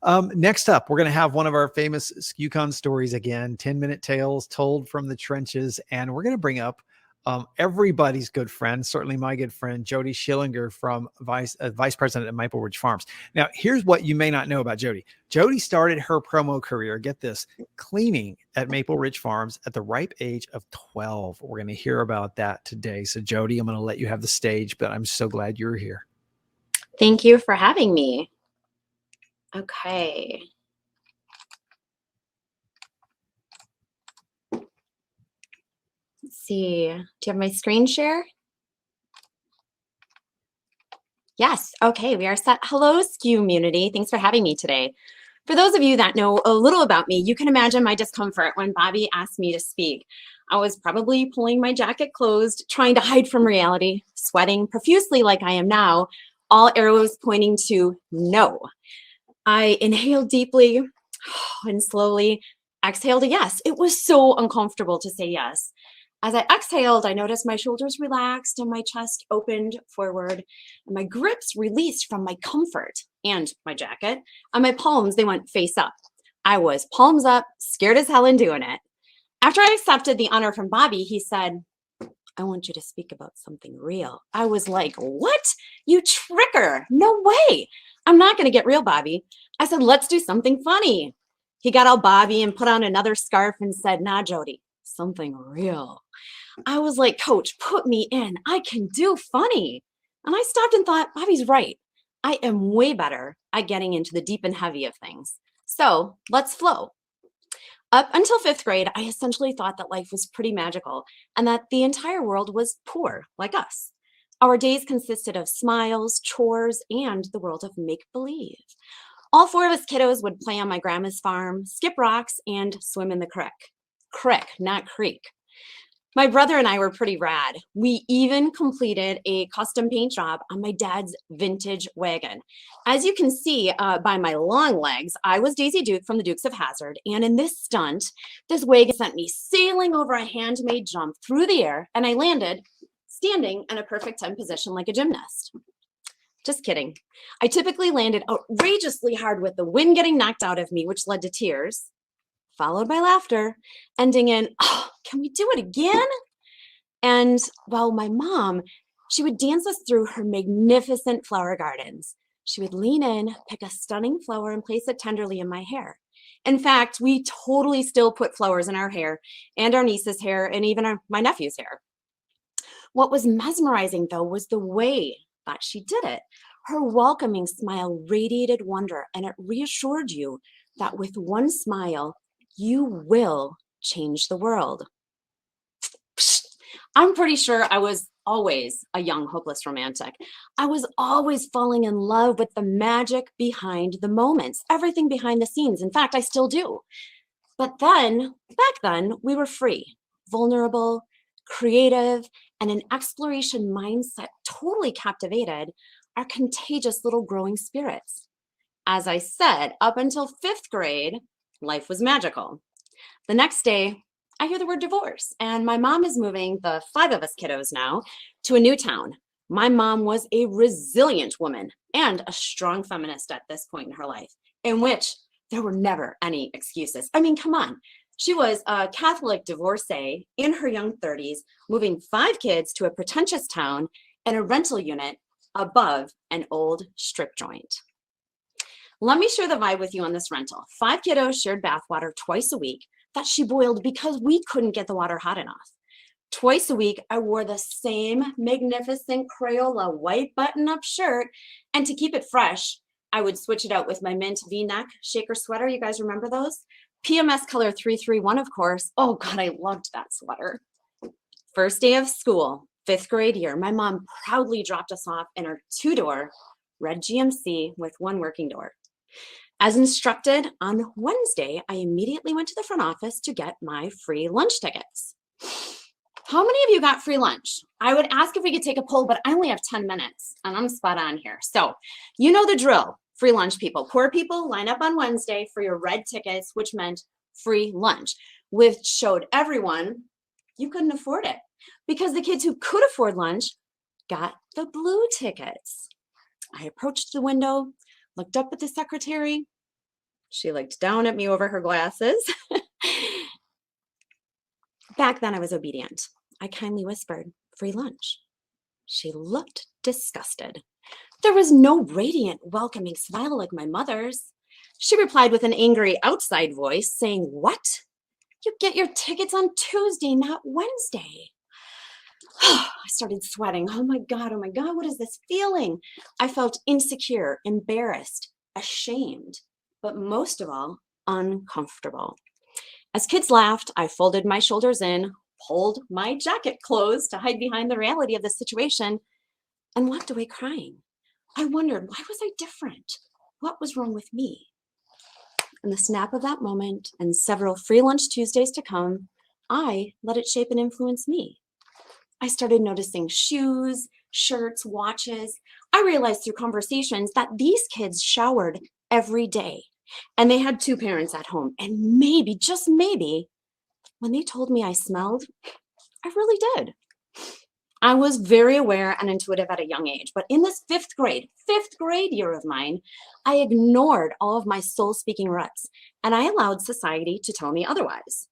Next up, we're going to have one of our famous skucon stories again, 10-minute tales told from the trenches. And we're going to bring up everybody's good friend, certainly my good friend, Jody Schillinger from Vice President at Maple Ridge Farms. Now, here's what you may not know about Jody. Jody started her promo career, get this, cleaning at Maple Ridge Farms at the ripe age of 12. We're going to hear about that today. So, Jody, I'm going to let you have the stage, but I'm so glad you're here. Thank you for having me. Okay. Let's see. Do you have my screen share? Yes. Okay, we are set. Hello, SKU community. Thanks for having me today. For those of you that know a little about me, you can imagine my discomfort when Bobby asked me to speak. I was probably pulling my jacket closed, trying to hide from reality, sweating profusely like I am now, all arrows pointing to no. I inhaled deeply and slowly exhaled a yes. It was so uncomfortable to say yes. As I exhaled, I noticed my shoulders relaxed and my chest opened forward, and my grips released from my comfort and my jacket, and my palms, they went face up. I was palms up, scared as hell in doing it. After I accepted the honor from Bobby, he said, "I want you to speak about something real." I was like, "What? You tricker. No way. I'm not going to get real, Bobby." I said, "Let's do something funny." He got all Bobby and put on another scarf and said, "Nah, Jody, something real." I was like, "Coach, put me in. I can do funny." And I stopped and thought, Bobby's right. I am way better at getting into the deep and heavy of things. So let's flow. Up until 5th grade, I essentially thought that life was pretty magical and that the entire world was poor, like us. Our days consisted of smiles, chores, and the world of make-believe. All 4 of us kiddos would play on my grandma's farm, skip rocks, and swim in the creek. Creek, not creek. My brother and I were pretty rad. We even completed a custom paint job on my dad's vintage wagon. As you can see by my long legs, I was Daisy Duke from the Dukes of Hazzard. And in this stunt, this wagon sent me sailing over a handmade jump through the air, and I landed standing in a perfect 10 position like a gymnast. Just kidding. I typically landed outrageously hard with the wind getting knocked out of me, which led to tears, followed by laughter, ending in, "Oh, can we do it again?" And well, my mom, she would dance us through her magnificent flower gardens. She would lean in, pick a stunning flower, and place it tenderly in my hair. In fact, we totally still put flowers in our hair and our niece's hair and even my nephew's hair. What was mesmerizing, though, was the way that she did it. Her welcoming smile radiated wonder, and it reassured you that with one smile, you will change the world. I'm pretty sure I was always a young, hopeless romantic. I was always falling in love with the magic behind the moments, everything behind the scenes. In fact, I still do. But then, back then, we were free, vulnerable, creative, and an exploration mindset totally captivated our contagious little growing spirits. As I said, up until 5th grade, life was magical. The next day, I hear the word divorce, and my mom is moving the 5 of us kiddos now to a new town. My mom was a resilient woman and a strong feminist at this point in her life, in which there were never any excuses. I mean, come on. She was a Catholic divorcee in her young 30s, moving 5 kids to a pretentious town in a rental unit above an old strip joint. Let me share the vibe with you on this rental. 5 kiddos shared bathwater twice a week that she boiled because we couldn't get the water hot enough. Twice a week, I wore the same magnificent Crayola white button-up shirt, and to keep it fresh, I would switch it out with my mint V-neck shaker sweater. You guys remember those? PMS color 331, of course. Oh God, I loved that sweater. First day of school, 5th grade year, my mom proudly dropped us off in her 2-door red GMC with 1 working door. As instructed on Wednesday, I immediately went to the front office to get my free lunch tickets. How many of you got free lunch? I would ask if we could take a poll, but I only have 10 minutes and I'm spot on here. So you know the drill, free lunch people. Poor people line up on Wednesday for your red tickets, which meant free lunch, which showed everyone you couldn't afford it because the kids who could afford lunch got the blue tickets. I approached the window, looked up at the secretary. She looked down at me over her glasses. Back then, I was obedient. I kindly whispered, "Free lunch." She looked disgusted. There was no radiant, welcoming smile like my mother's. She replied with an angry outside voice, saying, "What? You get your tickets on Tuesday, not Wednesday." I started sweating. Oh my God, what is this feeling? I felt insecure, embarrassed, ashamed, but most of all, uncomfortable. As kids laughed, I folded my shoulders in, pulled my jacket closed to hide behind the reality of the situation, and walked away crying. I wondered, why was I different? What was wrong with me? In the snap of that moment and several free lunch Tuesdays to come, I let it shape and influence me. I started noticing shoes, shirts, watches. I realized through conversations that these kids showered every day and they had 2 parents at home. And maybe, just maybe, when they told me I smelled, I really did. I was very aware and intuitive at a young age, but in this fifth grade year of mine, I ignored all of my soul-speaking ruts and I allowed society to tell me otherwise.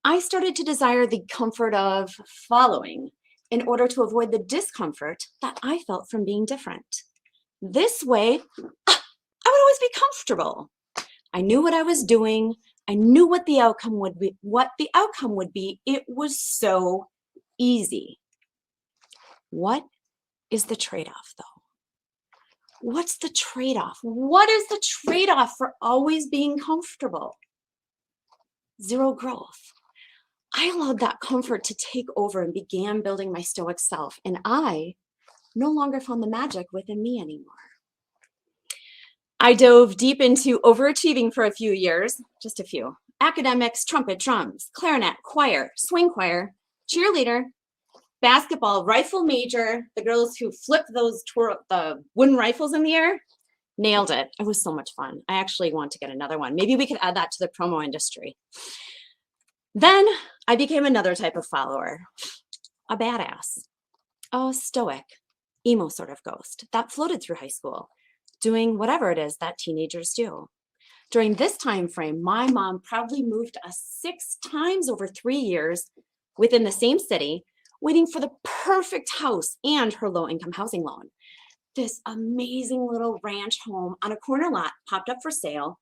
I started to desire the comfort of following in order to avoid the discomfort that I felt from being different. This way, I would always be comfortable. I knew what I was doing. I knew what the outcome would be. It was so easy. What is the trade-off, though? What's the trade-off? What is the trade-off for always being comfortable? Zero growth. I allowed that comfort to take over and began building my stoic self, and I no longer found the magic within me anymore. I dove deep into overachieving for a few years, just a few. Academics, trumpet, drums, clarinet, choir, swing choir, cheerleader, basketball, rifle major, the girls who flipped the wooden rifles in the air, nailed it. It was so much fun. I actually want to get another one. Maybe we could add that to the promo industry. Then I became another type of follower, a badass, a stoic, emo sort of ghost that floated through high school, doing whatever it is that teenagers do. During this time frame, my mom proudly moved us 6 times over 3 years within the same city, waiting for the perfect house and her low-income housing loan. This amazing little ranch home on a corner lot popped up for sale,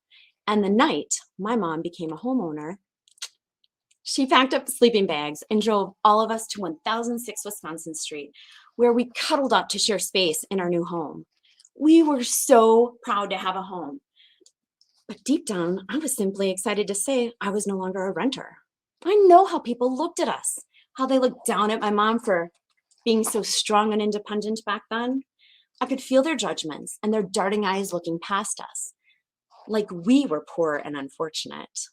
and the night my mom became a homeowner, she packed up sleeping bags and drove all of us to 1006 Wisconsin Street, where we cuddled up to share space in our new home. We were so proud to have a home. But deep down, I was simply excited to say I was no longer a renter. I know how people looked at us, how they looked down at my mom for being so strong and independent back then. I could feel their judgments and their darting eyes looking past us, like we were poor and unfortunate.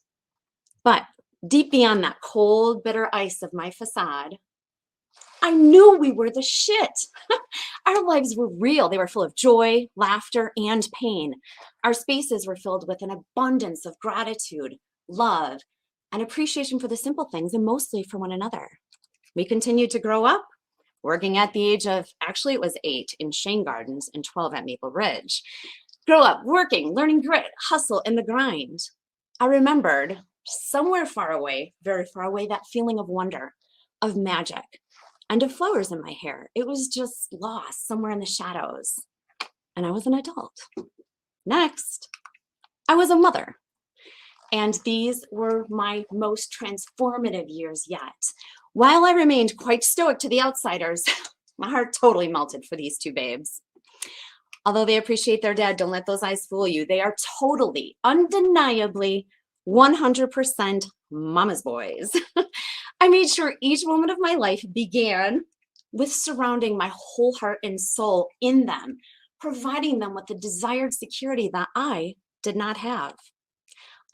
But deep beyond that cold, bitter ice of my facade, I knew we were the shit. Our lives were real. They were full of joy, laughter, and pain. Our spaces were filled with an abundance of gratitude, love, and appreciation for the simple things, and mostly for one another. We continued to grow up, working at the age of, actually it was 8 in Shane Gardens and 12 at Maple Ridge. Grow up, working, learning grit, hustle, and the grind. I remembered somewhere far away, very far away, that feeling of wonder, of magic, and of flowers in my hair. It was just lost somewhere in the shadows. And I was an adult. Next, I was a mother. And these were my most transformative years yet. While I remained quite stoic to the outsiders, my heart totally melted for these 2 babes. Although they appreciate their dad, don't let those eyes fool you. They are totally, undeniably, 100% mama's boys. I made sure each moment of my life began with surrounding my whole heart and soul in them, providing them with the desired security that I did not have.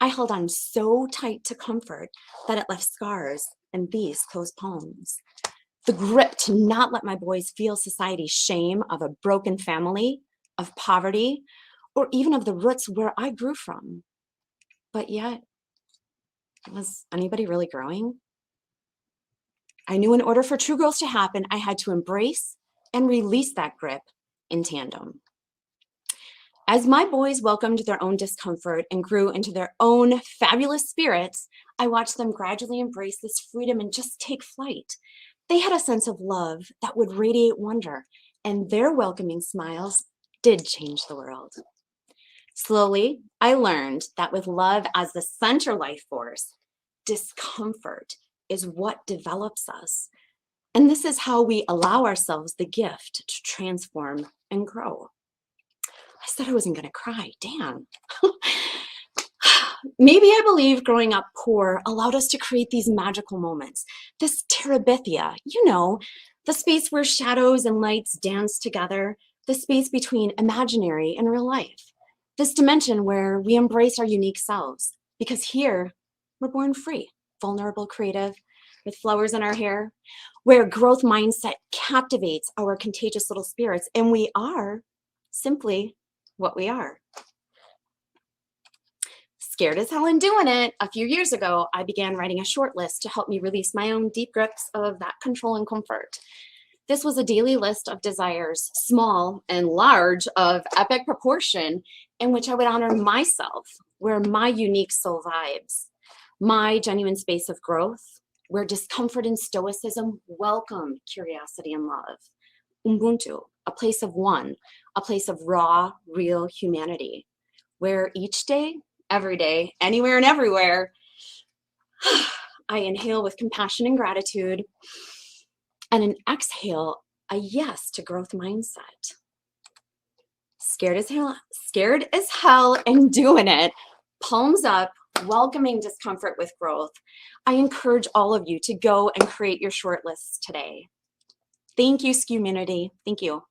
I held on so tight to comfort that it left scars and these closed palms. The grip to not let my boys feel society's shame of a broken family, of poverty, or even of the roots where I grew from. But yet, was anybody really growing? I knew in order for true growth to happen, I had to embrace and release that grip in tandem. As my boys welcomed their own discomfort and grew into their own fabulous spirits, I watched them gradually embrace this freedom and just take flight. They had a sense of love that would radiate wonder, and their welcoming smiles did change the world. Slowly, I learned that with love as the center life force, discomfort is what develops us. And this is how we allow ourselves the gift to transform and grow. I said I wasn't going to cry. Damn. Maybe I believe growing up poor allowed us to create these magical moments. This terabithia, the space where shadows and lights dance together, the space between imaginary and real life. This dimension where we embrace our unique selves. Because here, we're born free, vulnerable, creative, with flowers in our hair, where growth mindset captivates our contagious little spirits, and we are simply what we are. Scared as hell in doing it, a few years ago, I began writing a short list to help me release my own deep grips of that control and comfort. This was a daily list of desires, small and large, of epic proportion, in which I would honor myself, where my unique soul vibes, my genuine space of growth, where discomfort and stoicism welcome curiosity and love. Ubuntu, a place of one, a place of raw, real humanity, where each day, every day, anywhere and everywhere, I inhale with compassion and gratitude, and an exhale, a yes to growth mindset. Scared as hell and doing it, palms up, welcoming discomfort with growth. I encourage all of you to go and create your short lists today. Thank you, community. Thank you.